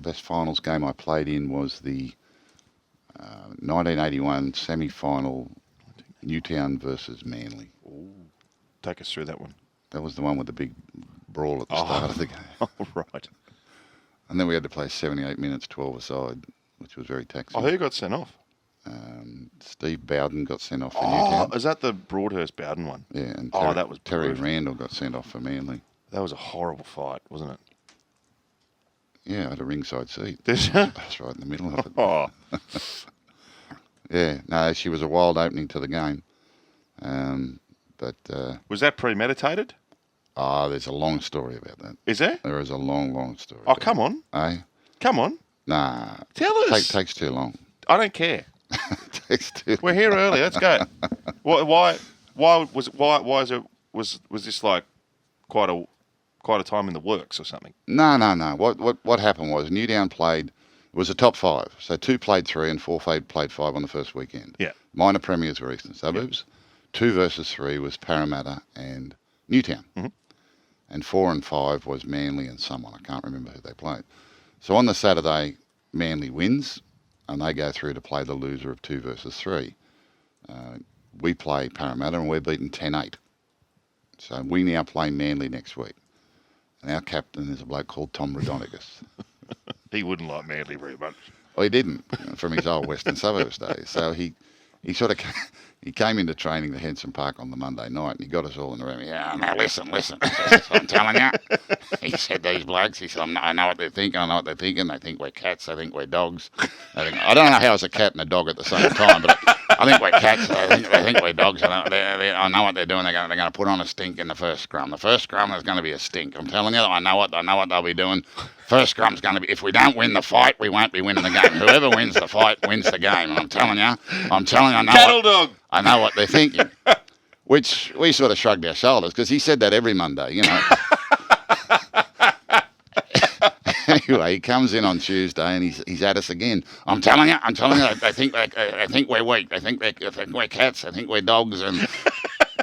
the best finals game I played in was the 1981 semi-final, Newtown versus Manly. Ooh. Take us through that one. That was the one with the big brawl at the start of the game. Oh, right. And then we had to play 78 minutes, 12 aside, which was very taxing. Oh, who got sent off? Steve Bowden got sent off for Oh, Newtown. is that the Broadhurst Bowden one? Yeah, and that was Terry brutal. Randall got sent off for Manly. That was a horrible fight, wasn't it? Yeah, I had a ringside seat. Did you? That's right in the middle of it. Oh. Yeah, no, she was a wild opening to the game. But Was that premeditated? there's a long story about that. Is there? There is a long, long story. Oh, come on. Eh? Come on. Nah. Tell us. Takes too long. I don't care. Takes too We're here early. Let's go. Why was this like quite a time in the works or something? No. What happened was Newtown played. It was a top five. So 2 played 3 and 4 played 5 on the first weekend. Yeah. Minor premiers were Eastern Suburbs. 2 versus 3 was Parramatta and Newtown. Mm-hmm. And 4 and 5 was Manly and someone. I can't remember who they played. So on the Saturday, Manly wins, and they go through to play the loser of 2 versus 3. We play Parramatta, and we're beaten 10-8. So we now play Manly next week. And our captain is a bloke called Tom Rodonicus. He wouldn't like Manly very much. Well, he didn't, from his old Western Suburbs days. So he sort of he came into training to Henson Park on the Monday night, and he got us all in the room. Yeah, now listen. I'm telling you. He said, these blokes, he said, I know what they're thinking. I know what they're thinking. They think we're cats. They think we're dogs. I don't know how it's a cat and a dog at the same time, but I think we're cats. They think we're dogs. I know what they're doing. They're going to put on a stink in the first scrum. The first scrum is going to be a stink. I'm telling you, I know what they'll be doing. First scrum's going to be, if we don't win the fight, we won't be winning the game. Whoever wins the fight wins the game. And I'm telling you, I know what they're thinking. Which we sort of shrugged our shoulders because he said that every Monday, you know. Anyway, he comes in on Tuesday and he's at us again. I'm telling you, they think we're weak. They think we're cats. They think we're dogs, and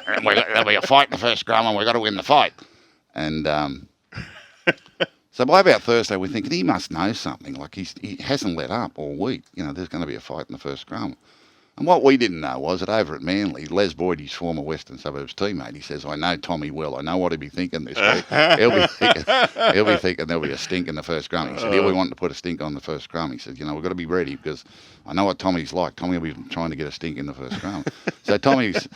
there'll be a fight in the first scrum, and we've got to win the fight. And so by about Thursday, we're thinking he must know something. Like he hasn't let up all week. You know, there's going to be a fight in the first scrum. And what we didn't know was that over at Manly, Les Boyd, his former Western Suburbs teammate, he says, I know Tommy well. I know what he'll be thinking this week. He'll be thinking there'll be a stink in the first scrum. He said, he'll be wanting to put a stink on the first scrum. He said, you know, we've got to be ready because I know what Tommy's like. Tommy will be trying to get a stink in the first scrum. So Tommy's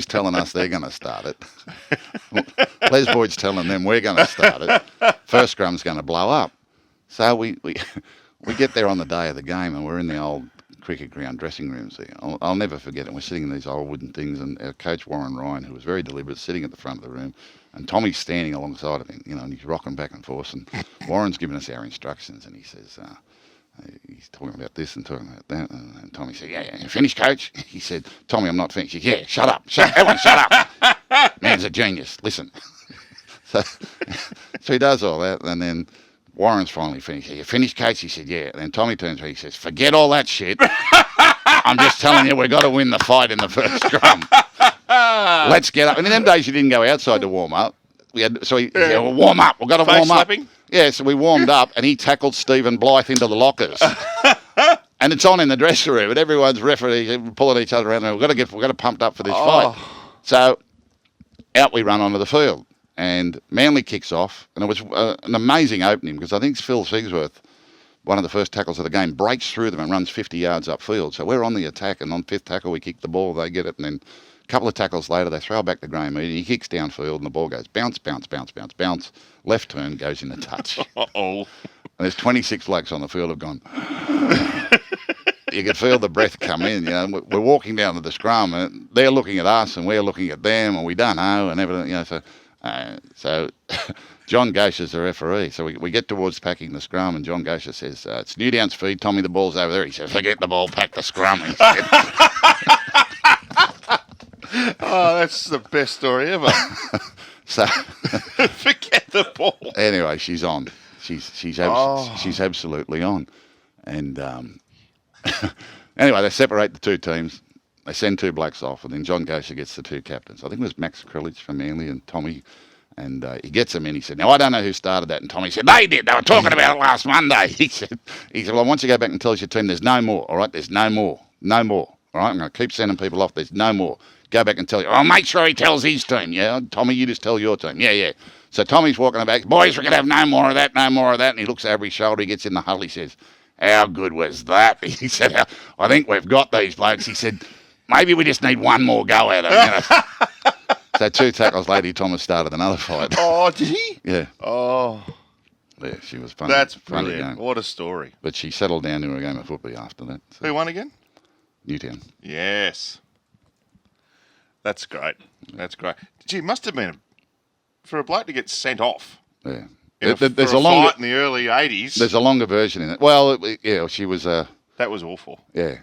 telling us they're going to start it. Les Boyd's telling them we're going to start it. First scrum's going to blow up. So we get there on the day of the game and we're in the old cricket ground dressing rooms there. I'll never forget it. We're sitting in these old wooden things, and our coach Warren Ryan, who was very deliberate, sitting at the front of the room, and Tommy's standing alongside of him, you know, and he's rocking back and forth, and Warren's giving us our instructions, and he says, he's talking about this and talking about that, and Tommy said, yeah, you finished, coach? He said, Tommy, I'm not finished. He said, yeah, shut up. Everyone shut up. Man's a genius. Listen. So he does all that, and then Warren's finally finished. You finished, coach? He said, yeah. And then Tommy turns to me, he says, forget all that shit. I'm just telling you, we've got to win the fight in the first scrum. Let's get up. And in them days, you didn't go outside to warm up. He said, well, warm up. We've got to warm up. Slapping? Yeah, so we warmed up, and he tackled Stephen Blythe into the lockers. And it's on in the dressing room, and everyone's refereeing, pulling each other around. We've got to pumped up for this fight. So out we run onto the field. And Manly kicks off, and it was an amazing opening because I think Phil Sigsworth, one of the first tackles of the game, breaks through them and runs 50 yards upfield. So we're on the attack, and on fifth tackle we kick the ball, they get it, and then a couple of tackles later they throw back to Graham Mead, and he kicks downfield, and the ball goes bounce, bounce, bounce, bounce, bounce, left turn, goes in the touch. Uh-oh. And there's 26 blokes on the field have gone... You could feel the breath come in. You know, we're walking down to the scrum, and they're looking at us, and we're looking at them, and we don't know, and everything, you know, so John Gosher's the referee. So we get towards packing the scrum, and John Gosher says, it's Newtown's feed. Tommy, the ball's over there. He says, forget the ball, pack the scrum. He said. Oh, that's the best story ever. So forget the ball. Anyway, she's on. She's absolutely on. And anyway, they separate the two teams. They send 2 blokes off, and then John Gosher gets the 2 captains. I think it was Max Krilich from Manly and Tommy And he gets them in. He said, now, I don't know who started that. And Tommy said, they did. They were talking about it last Monday. He said, well, I want you to go back and tell your team there's no more, all right? There's no more. No more. All right? I'm going to keep sending people off. There's no more. Go back and tell you. Oh, make sure he tells his team. Yeah, Tommy, you just tell your team. Yeah, yeah. So Tommy's walking back. Boys, we're going to have no more of that, no more of that. And he looks over his shoulder. He gets in the huddle. He says, how good was that? He said, I think we've got these blokes. He said, maybe we just need one more go at them. So 2 tackles later, Thomas started another fight. Oh, did he? Yeah. Oh. Yeah, she was fun. That's funny brilliant. game. What a story. But she settled down to a game of football after that. So. Who won again? Newtown. Yes. That's great. That's great. Gee, it must have been for a bloke to get sent off. Yeah. There's a longer fight in the early 80s. There's a longer version in it. Well, yeah, she was. That was awful. Yeah.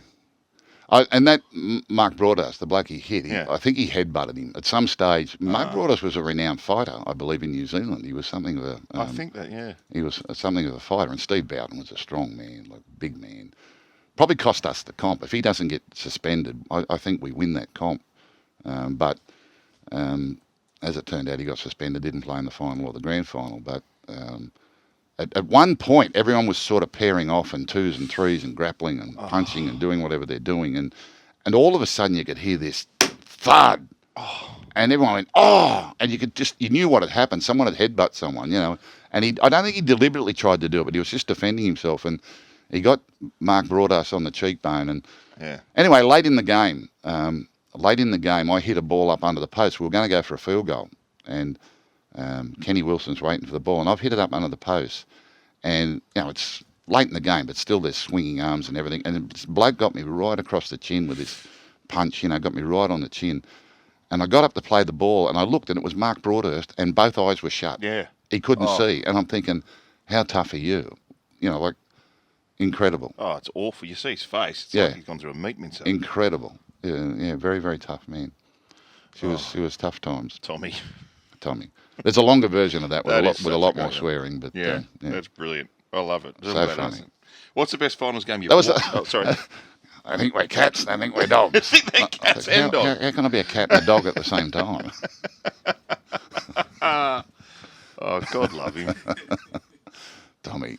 And that Mark Broadhurst, the bloke he hit, I think he headbutted him at some stage. Mark Broadhurst was a renowned fighter, I believe, in New Zealand. He was something of a. I think that, yeah. He was something of a fighter, and Steve Bowden was a strong man, like a big man. Probably cost us the comp. If he doesn't get suspended, I think we win that comp. But as it turned out, he got suspended, didn't play in the final or the grand final. But at one point, everyone was sort of pairing off in 2s and 3s and grappling and punching and doing whatever they're doing. And all of a sudden, you could hear this thud. And everyone went, oh! And you knew what had happened. Someone had headbutted someone, you know. And I don't think he deliberately tried to do it, but he was just defending himself. And he got Mark Broadhurst on the cheekbone. And anyway, late in the game, I hit a ball up under the post. We were going to go for a field goal. And Kenny Wilson's waiting for the ball. And I've hit it up under the post. And, you know, it's late in the game, but still there's swinging arms and everything. And this bloke got me right across the chin with this punch, you know, got me right on the chin. And I got up to play the ball, and I looked, and it was Mark Broadhurst, and both eyes were shut. Yeah. He couldn't see. And I'm thinking, how tough are you? You know, like, incredible. Oh, it's awful. You see his face. It's like he's gone through a meat mincer. Incredible. Yeah, very, very tough man. She was tough times. Tommy. There's a longer version of that with That a lot more swearing. But yeah, that's brilliant. I love it. So funny. What's the best finals game you've watched? Oh, sorry. I think we're cats. I think we're dogs. I think they're cats and dogs. How can I be a cat and a dog at the same time? Oh, God love him. Tommy,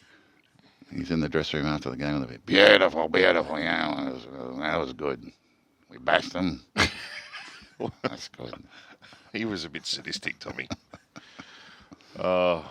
he's in the dressing room after the game and they're beautiful, beautiful. Yeah, that was good. We bashed them. That's good. He was a bit sadistic, Tommy. Oh.